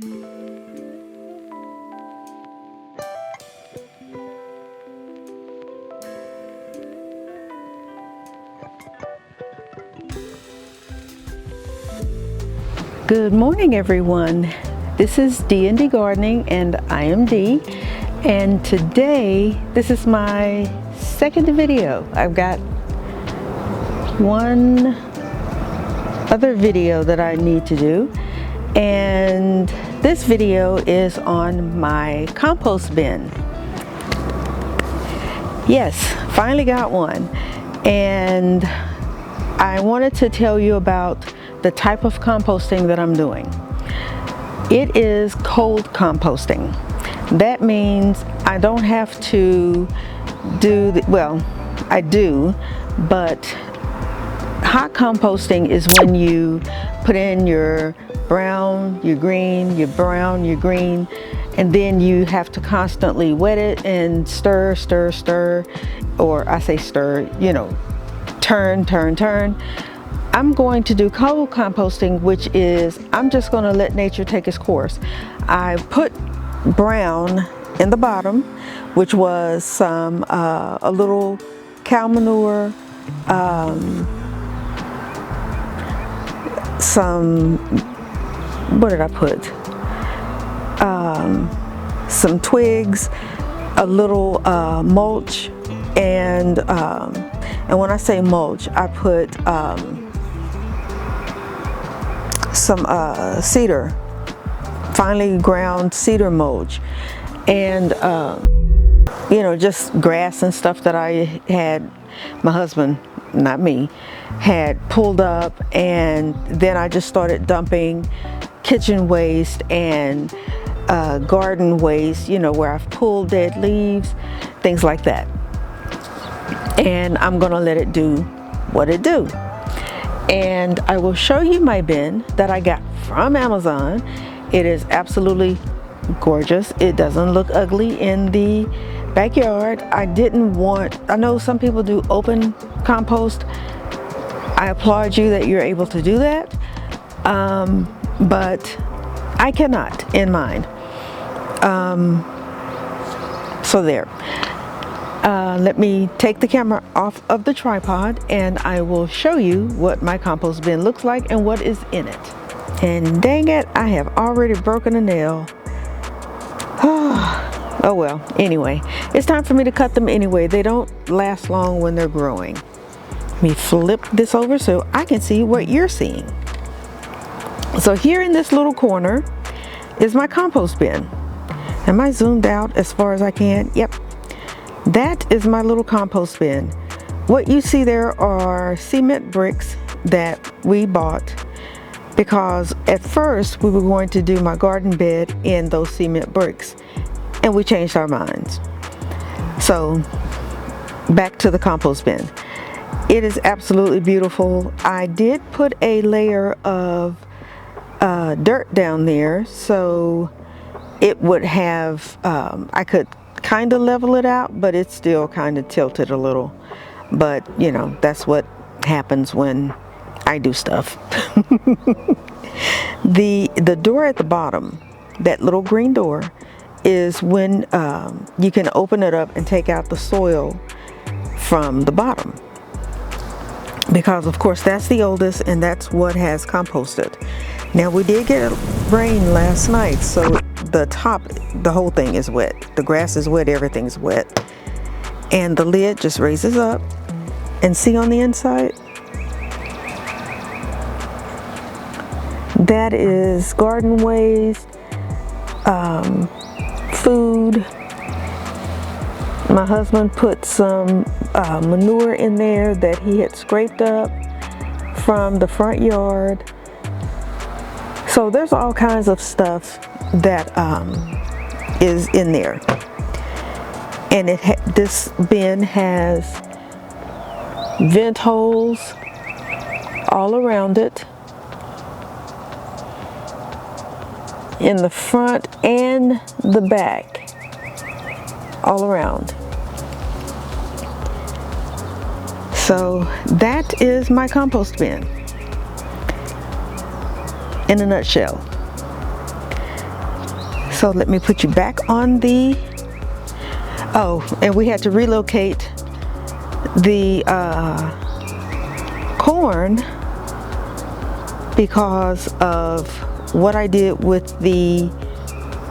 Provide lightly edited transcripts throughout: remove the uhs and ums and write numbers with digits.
Good morning, everyone. This is D&D Gardening, and I am Dee. And today, this is my second video. I've got one other video that I need to do, and this video is on my compost bin. Yes, finally got one, and I wanted to tell you about the type of composting that I'm doing. It is cold composting. That means I don't have to do well, I do, but hot composting is when you put in your brown, your green, your brown, your green, and then you have to constantly wet it and stir, or I say stir, you know, turn. I'm going to do cold composting, which is I'm just going to let nature take its course. I put brown in the bottom, which was some a little cow manure, what did I put? Some twigs, a little mulch, and when I say mulch, I put some cedar, finely ground cedar mulch, and you know, just grass and stuff that I had, my husband, not me, had pulled up, and then I just started dumping kitchen waste and garden waste, you know, where I've pulled dead leaves, things like that. And I'm gonna let it do what it do. And I will show you my bin that I got from Amazon. It is absolutely gorgeous. It doesn't look ugly in the backyard. I know some people do open compost. I applaud you that you're able to do that, but I cannot in mine. So there. Let me take the camera off of the tripod, and I will show you what my compost bin looks like and what is in it. And dang it, I have already broken a nail. Oh well, anyway, it's time for me to cut them anyway. They don't last long when they're growing. Let me flip this over so I can see what you're seeing. So here in this little corner is my compost bin. Am I zoomed out as far as I can? Yep. That is my little compost bin. What you see there are cement bricks that we bought because at first we were going to do my garden bed in those cement bricks, and we changed our minds. So back to the compost bin. It is absolutely beautiful. I did put a layer of dirt down there so it would have, I could kind of level it out, but it's still kind of tilted a little. But you know, that's what happens when I do stuff. The door at the bottom, that little green door, is when you can open it up and take out the soil from the bottom, because of course that's the oldest and that's what has composted. Now we did get rain last night, so the top, the whole thing is wet. The grass is wet, everything's wet. And the lid just raises up, and see on the inside? That is garden waste, food. My husband put some manure in there that he had scraped up from the front yard. So there's all kinds of stuff that is in there, and this bin has vent holes all around it, in the front and the back, all around. So that is my compost bin in a nutshell. So let me put you back on the, oh, and we had to relocate the corn because of what I did with the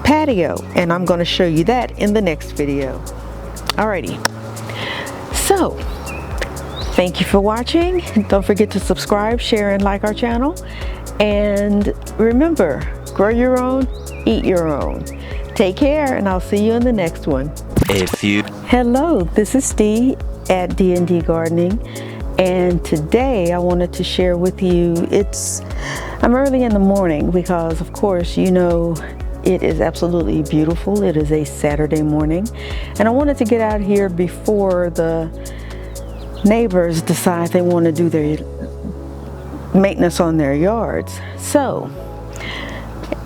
patio, and I'm going to show you that in the next video. Alrighty, so thank you for watching. Don't forget to subscribe, share, and like our channel. And remember, grow your own, eat your own. Take care, and I'll see you in the next one. Hello, this is Dee at D&D Gardening, and today I wanted to share with you, I'm early in the morning because, of course, you know, it is absolutely beautiful. It is a Saturday morning, and I wanted to get out here before the neighbors decide they want to do their maintenance on their yards. So,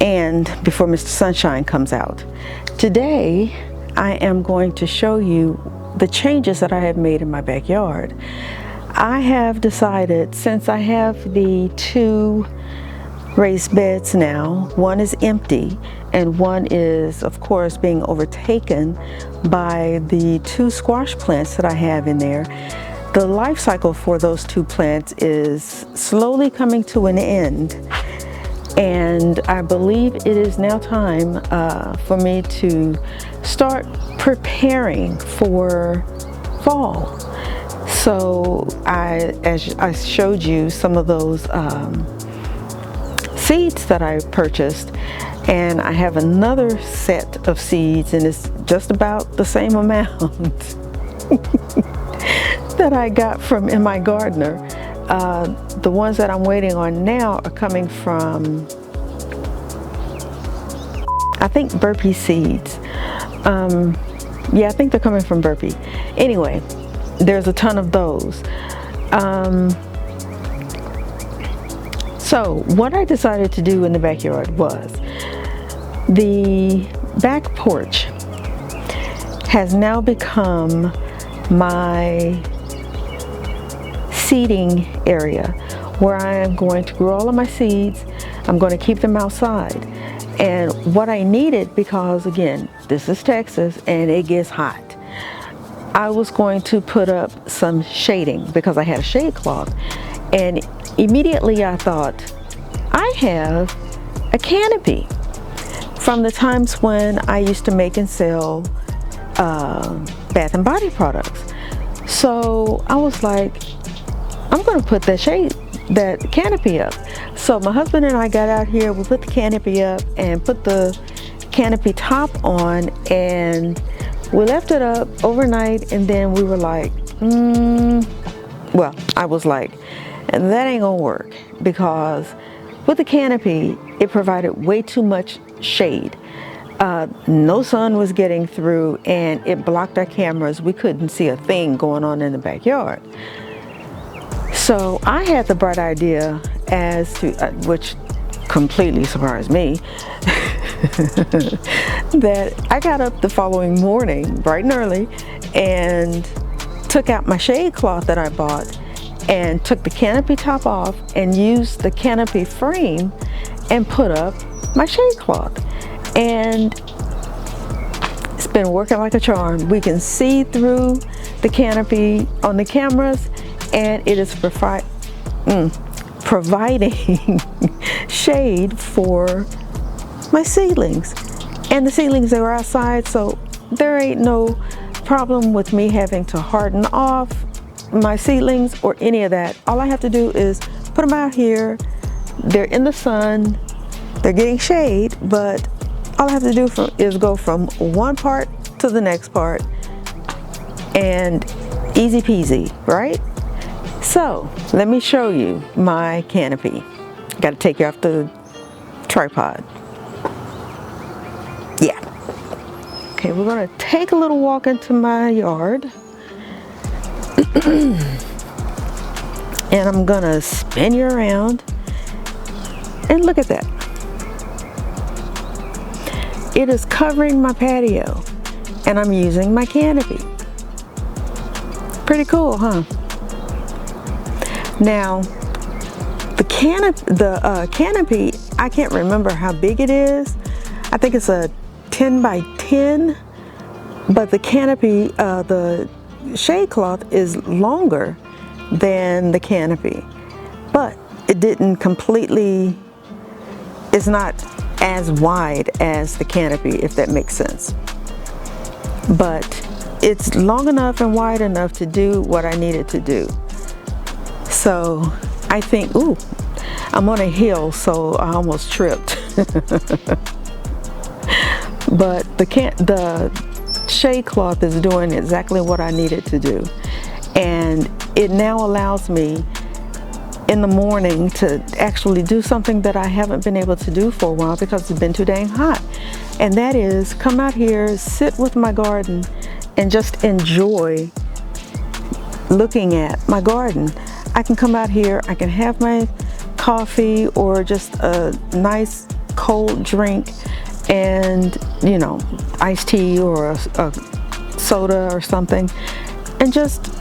and before Mr. Sunshine comes out. Today, I am going to show you the changes that I have made in my backyard. I have decided, since I have the 2 raised beds now, one is empty and one is, of course, being overtaken by the 2 squash plants that I have in there. The life cycle for those 2 plants is slowly coming to an end, and I believe it is now time for me to start preparing for fall. So as I showed you some of those seeds that I purchased, and I have another set of seeds, and it's just about the same amount that I got from in my gardener. The ones that I'm waiting on now are coming from, I think, Burpee seeds. Yeah, I think they're coming from Burpee. Anyway, there's a ton of those. So what I decided to do in the backyard was, the back porch has now become my seeding area where I am going to grow all of my seeds. I'm going to keep them outside. And what I needed, because again, this is Texas and it gets hot, I was going to put up some shading because I had a shade cloth. And immediately I thought, I have a canopy from the times when I used to make and sell Bath and Body products. So I was like, I'm going to put that canopy up. So my husband and I got out here, we put the canopy up and put the canopy top on, and we left it up overnight, and then we were like, well, I was like, that ain't gonna work, because with the canopy, it provided way too much shade. No sun was getting through, and it blocked our cameras. We couldn't see a thing going on in the backyard. So I had the bright idea as to, which completely surprised me, that I got up the following morning, bright and early, and took out my shade cloth that I bought and took the canopy top off and used the canopy frame and put up my shade cloth. And it's been working like a charm. We can see through the canopy on the cameras, and it is providing shade for my seedlings. And the seedlings, they were outside, so there ain't no problem with me having to harden off my seedlings or any of that. All I have to do is put them out here. They're in the sun, they're getting shade, but all I have to do is go from one part to the next part, and easy peasy, right? So let me show you my canopy. Got to take you off the tripod. Yeah. Okay, we're gonna take a little walk into my yard. And I'm gonna spin you around, and look at that. It is covering my patio, and I'm using my canopy. Pretty cool, huh? Now, the canopy, I can't remember how big it is. I think it's a 10 by 10, but the canopy, the shade cloth is longer than the canopy, but it didn't completely, it's not as wide as the canopy, if that makes sense. But it's long enough and wide enough to do what I needed to do. So I think, ooh, I'm on a hill, so I almost tripped. But the shade cloth is doing exactly what I needed to do. And it now allows me in the morning to actually do something that I haven't been able to do for a while because it's been too dang hot. And that is come out here, sit with my garden, and just enjoy looking at my garden. I can come out here, I can have my coffee or just a nice cold drink and, you know, iced tea or a soda or something, and just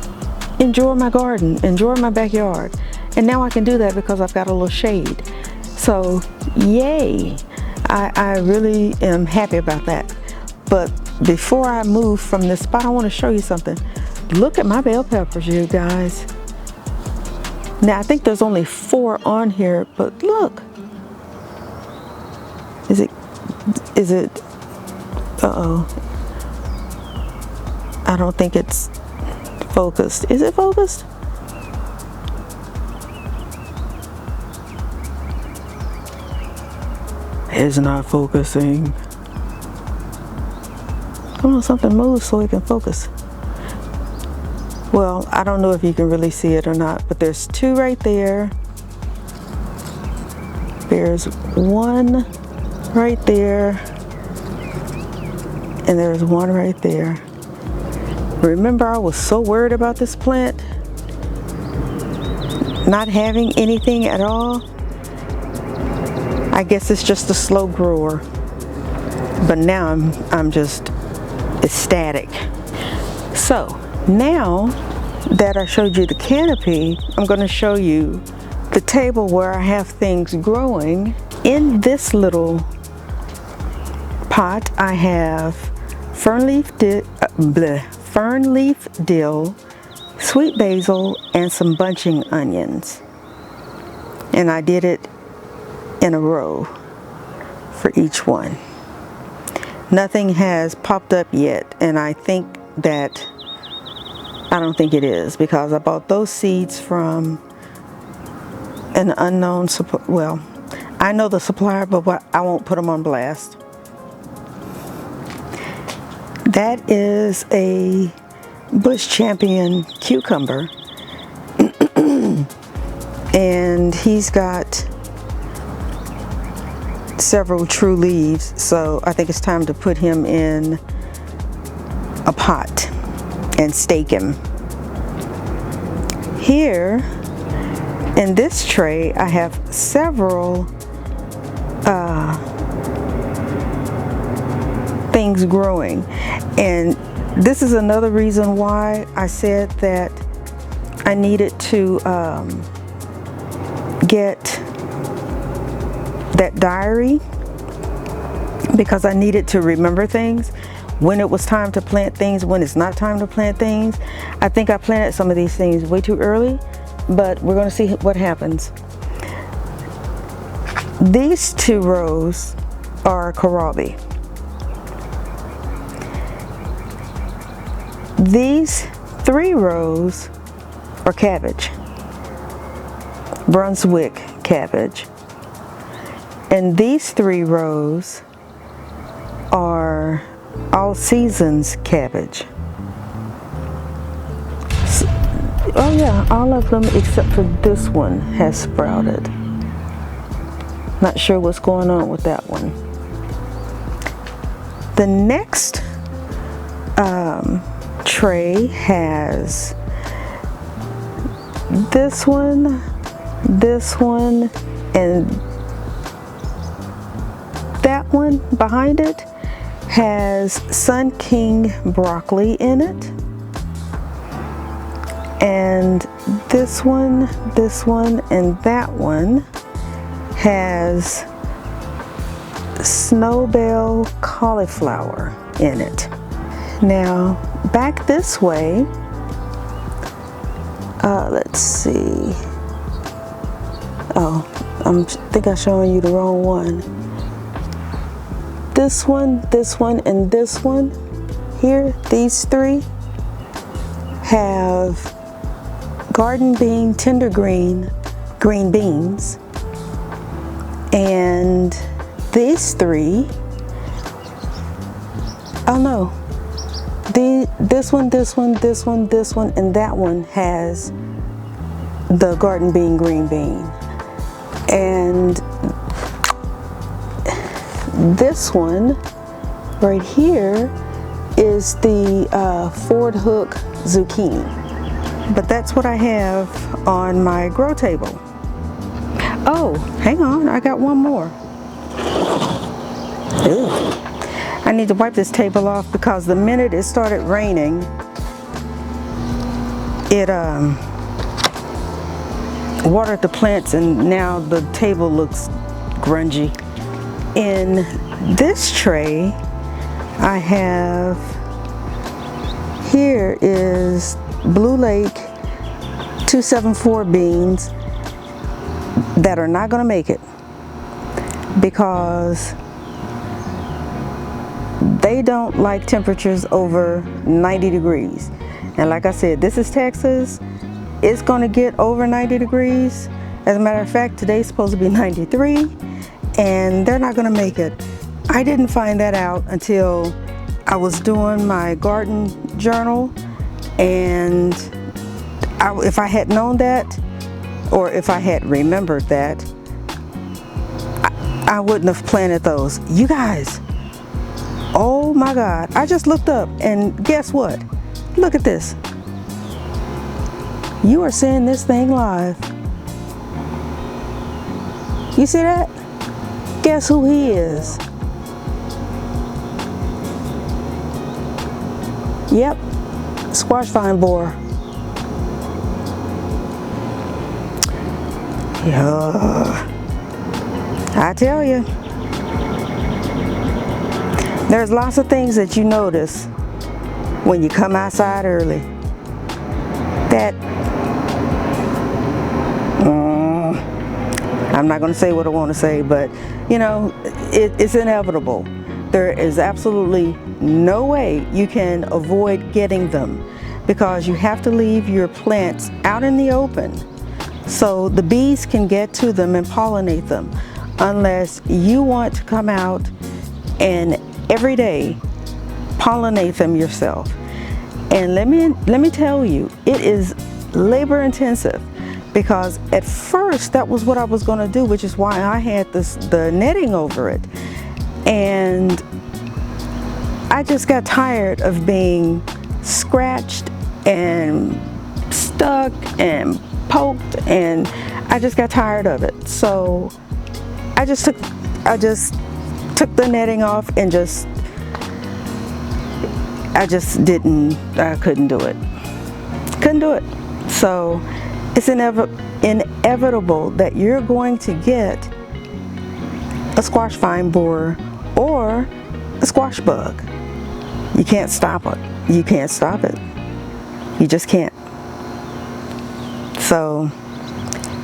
enjoy my garden, enjoy my backyard. And now I can do that because I've got a little shade. So yay, I really am happy about that. But before I move from this spot, I want to show you something. Look at my bell peppers, you guys. Now I think there's only 4 on here, but look. Is it, uh-oh. I don't think it's focused. Is it focused? It's not focusing. Come on, something moves so it can focus. Well, I don't know if you can really see it or not, but there's 2 right there. There's 1 right there. And there's 1 right there. Remember, I was so worried about this plant not having anything at all. I guess it's just a slow grower, but now I'm just ecstatic. So now that I showed you the canopy, I'm going to show you the table where I have things growing. In this little pot, I have fern leaf dill, sweet basil, and some bunching onions. And I did it in a row for each one. Nothing has popped up yet, and I don't think it is, because I bought those seeds from an unknown supplier. Well, I know the supplier, but I won't put them on blast. That is a Bush Champion cucumber, and he's got several true leaves, so I think it's time to put him in a pot and stake him. Here in this tray, I have several things growing, and this is another reason why I said that I needed to get that diary, because I needed to remember things, when it was time to plant things, when it's not time to plant things. I think I planted some of these things way too early, but we're going to see what happens. These 2 rows are kohlrabi. These 3 rows are cabbage, Brunswick cabbage. And these 3 rows are all seasons cabbage. Oh yeah, all of them except for this one has sprouted. Not sure what's going on with that one. The next tray has this one, and that one behind it has Sun King broccoli in it. And this one, and that one has snowbell cauliflower in it. Now back this way, let's see. Oh, I think I'm showing you the wrong one. This one, and this one here, these three have garden bean, tender green beans. And these three, oh no, this one, and that one has the garden bean, green bean. And this one right here is the Ford Hook zucchini. But that's what I have on my grow table. Oh, hang on, I got one more. Ew. I need to wipe this table off because the minute it started raining, it watered the plants and now the table looks grungy. In this tray, I have, here is Blue Lake 274 beans that are not going to make it because they don't like temperatures over 90 degrees. And like I said, this is Texas. It's going to get over 90 degrees. As a matter of fact, today's supposed to be 93, and they're not going to make it. I didn't find that out until I was doing my garden journal, and if I had known that, or if I had remembered that, I wouldn't have planted those. You guys, oh my God, I just looked up and guess what? Look at this. You are seeing this thing live. You see that? Guess who he is? Yep, squash vine borer. Yeah, I tell you, there's lots of things that you notice when you come outside early that I'm not going to say what I want to say, but you know, it's inevitable. There is absolutely no way you can avoid getting them because you have to leave your plants out in the open so the bees can get to them and pollinate them, unless you want to come out and every day pollinate them yourself. And let me tell you, it is labor intensive, because at first that was what I was going to do, which is why I had the netting over it. And I just got tired of being scratched and stuck and poked, and I just got tired of it. So I just took the netting off and I couldn't do it. Couldn't do it. So it's inevitable that you're going to get a squash vine borer or a squash bug. You can't stop it. You can't stop it. You just can't. So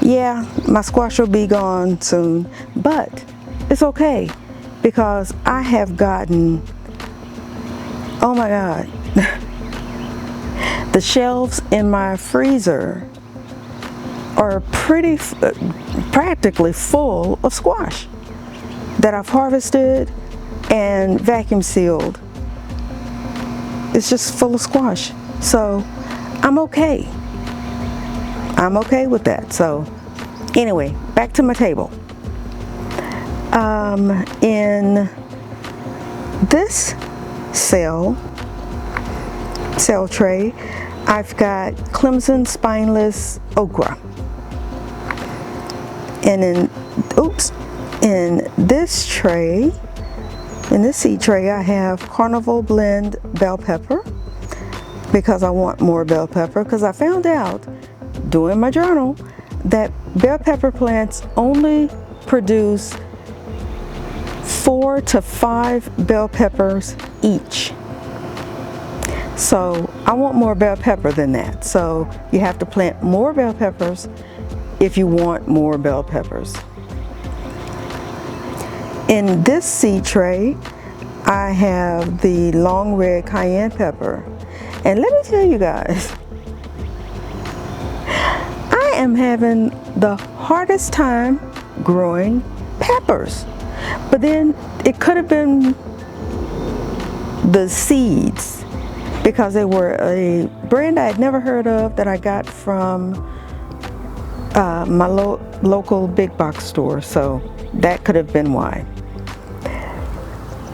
yeah, my squash will be gone soon, but it's okay because I have gotten, oh my God, the shelves in my freezer are practically full of squash that I've harvested and vacuum sealed. It's just full of squash. So I'm okay. I'm okay with that. So anyway, back to my table. In this cell tray, I've got Clemson spineless okra. And in this tray, in this seed tray, I have Carnival Blend bell pepper, because I want more bell pepper, because I found out doing my journal that bell pepper plants only produce 4 to 5 bell peppers each. So I want more bell pepper than that. So you have to plant more bell peppers if you want more bell peppers. In this seed tray, I have the long red cayenne pepper. And let me tell you guys, I am having the hardest time growing peppers. But then it could have been the seeds, because they were a brand I had never heard of that I got from my local big box store. So that could have been why.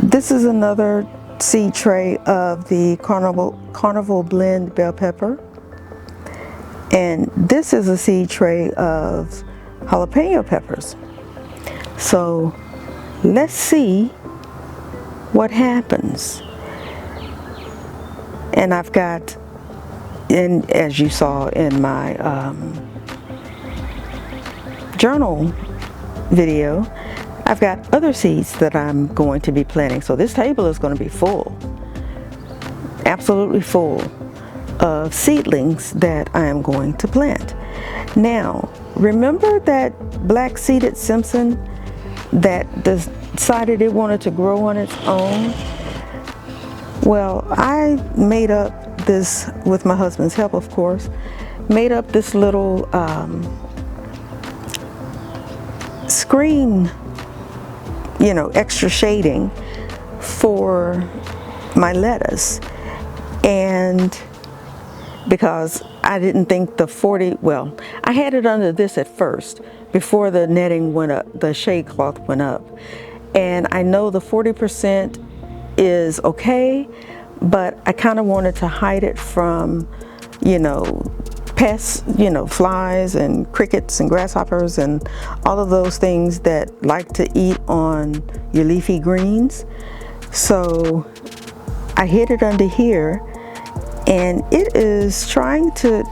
This is another seed tray of the Carnival Blend bell pepper. And this is a seed tray of jalapeno peppers. So let's see what happens. And I've got, and as you saw in my journal video, I've got other seeds that I'm going to be planting. So this table is going to be full, absolutely full of seedlings that I am going to plant. Now, remember that black seeded Simpson that decided it wanted to grow on its own? Well, I made up this, with my husband's help of course, made up this little screen, you know, extra shading for my lettuce. And because I didn't think the 40, well, I had it under this at first before the netting went up, the shade cloth went up. And I know the 40% is okay, but I kind of wanted to hide it from, you know, pests, you know, flies and crickets and grasshoppers and all of those things that like to eat on your leafy greens. So I hid it under here, and it is trying to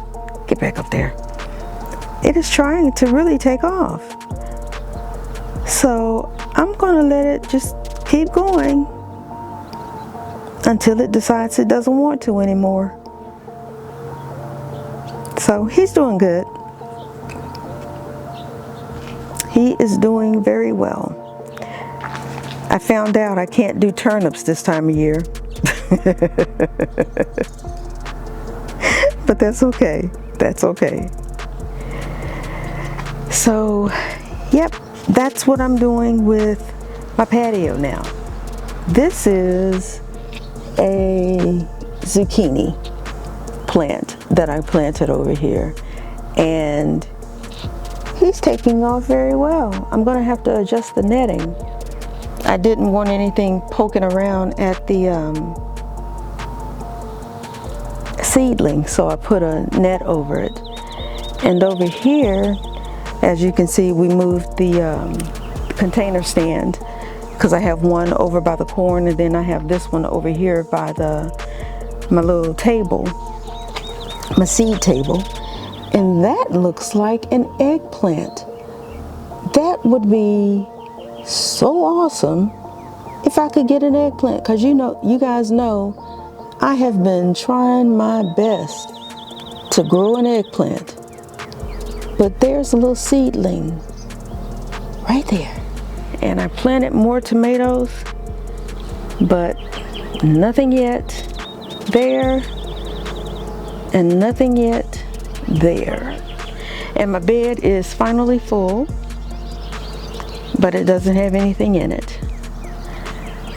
get back up there. It is trying to really take off. So I'm gonna let it just keep going until it decides it doesn't want to anymore. So he's doing good. He is doing very well. I found out I can't do turnips this time of year. But that's okay. That's okay. So, yep, that's what I'm doing with my patio now. This is a zucchini plant that I planted over here, and he's taking off very well. I'm gonna have to adjust the netting. I didn't want anything poking around at the seedling, so I put a net over it. And over here, as you can see, we moved the container stand, because I have one over by the corn, and then I have this one over here by my little table, my seed table. And that looks like an eggplant. That would be so awesome if I could get an eggplant, because you guys know I have been trying my best to grow an eggplant. But there's a little seedling right there. And I planted more tomatoes, but nothing yet there, and nothing yet there. And my bed is finally full, but it doesn't have anything in it.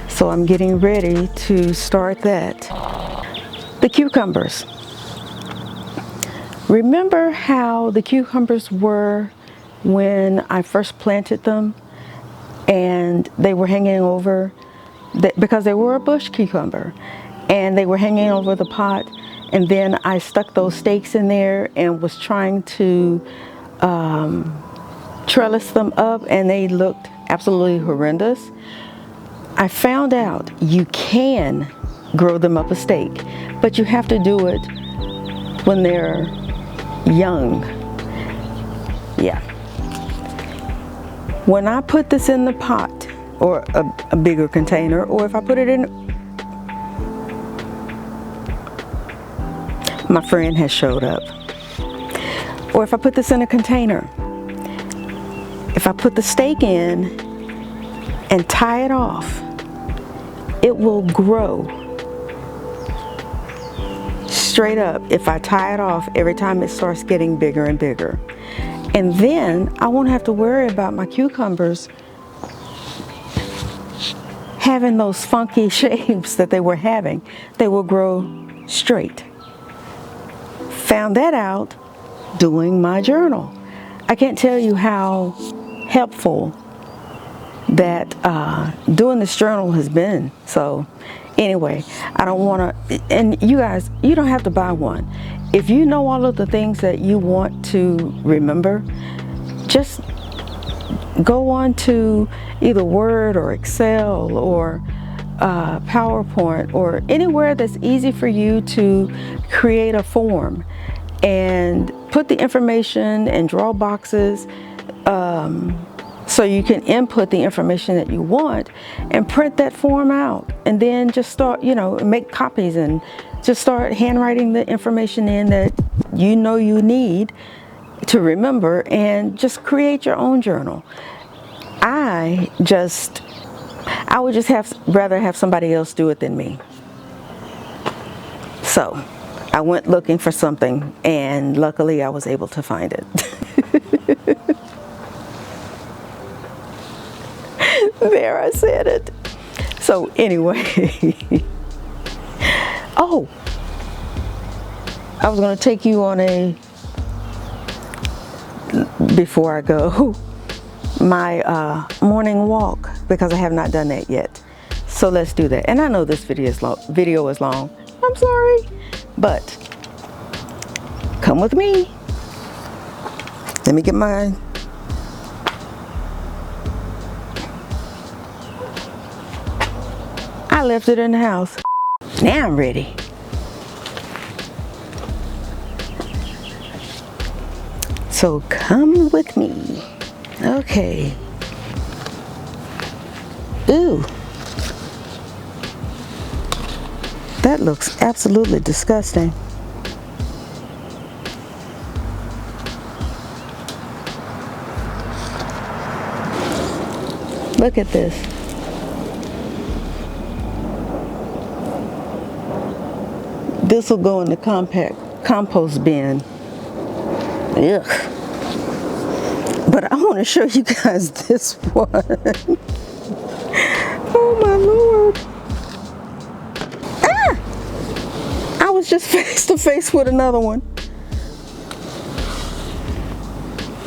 So I'm getting ready to start that. The cucumbers. Remember how the cucumbers were when I first planted them, and they were hanging over, because they were a bush cucumber, and they were hanging over the pot, and then I stuck those stakes in there and was trying to trellis them up, and they looked absolutely horrendous. I found out you can grow them up a stake, but you have to do it when they're young. Yeah. When I put this in the pot or a bigger container, or if I put it in, my friend has showed up, or if I put this in a container, if I put the stake in and tie it off, it will grow straight up if I tie it off every time it starts getting bigger and bigger. And then I won't have to worry about my cucumbers having those funky shapes that they were having. They will grow straight. Found that out doing my journal. I can't tell you how helpful that doing this journal has been. So anyway, I don't want to, and you guys, you don't have to buy one. If you know all of the things that you want to remember, just go on to either Word or Excel or PowerPoint or anywhere that's easy for you to create a form and put the information and draw boxes so you can input the information that you want and print that form out, and then just start, you know, make copies and just start handwriting the information in that you know you need to remember, and just create your own journal. I would just rather have somebody else do it than me. So I went looking for something, and luckily I was able to find it. There, I said it. So anyway, oh, I was going to take you on before I go, my morning walk, because I have not done that yet. So let's do that. And I know this video is long. I'm sorry, but come with me. Let me get mine. I left it in the house. Now I'm ready. So come with me. Okay. Ooh. That looks absolutely disgusting. Look at this. This will go in the compost bin. Ugh. But I want to show you guys this one. Oh my Lord. Ah! I was just face to face with another one.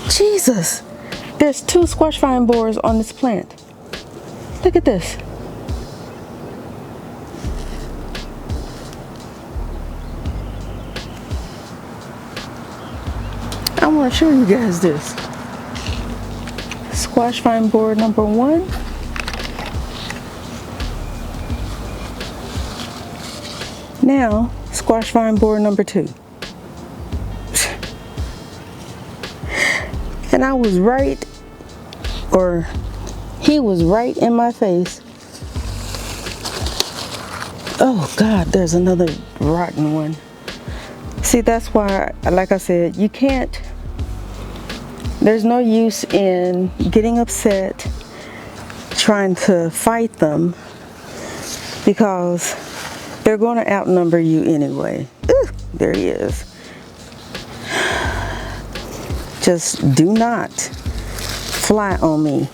Jesus. There's 2 squash vine borers on this plant. Look at this. I want to show you guys this. Squash vine borer number 1. Now, squash vine borer number 2. And I was right, or he was right in my face. Oh God, there's another rotten one. See, that's why, like I said, you can't, there's no use in getting upset, trying to fight them, because they're going to outnumber you anyway. Ooh, there he is. Just do not fly on me.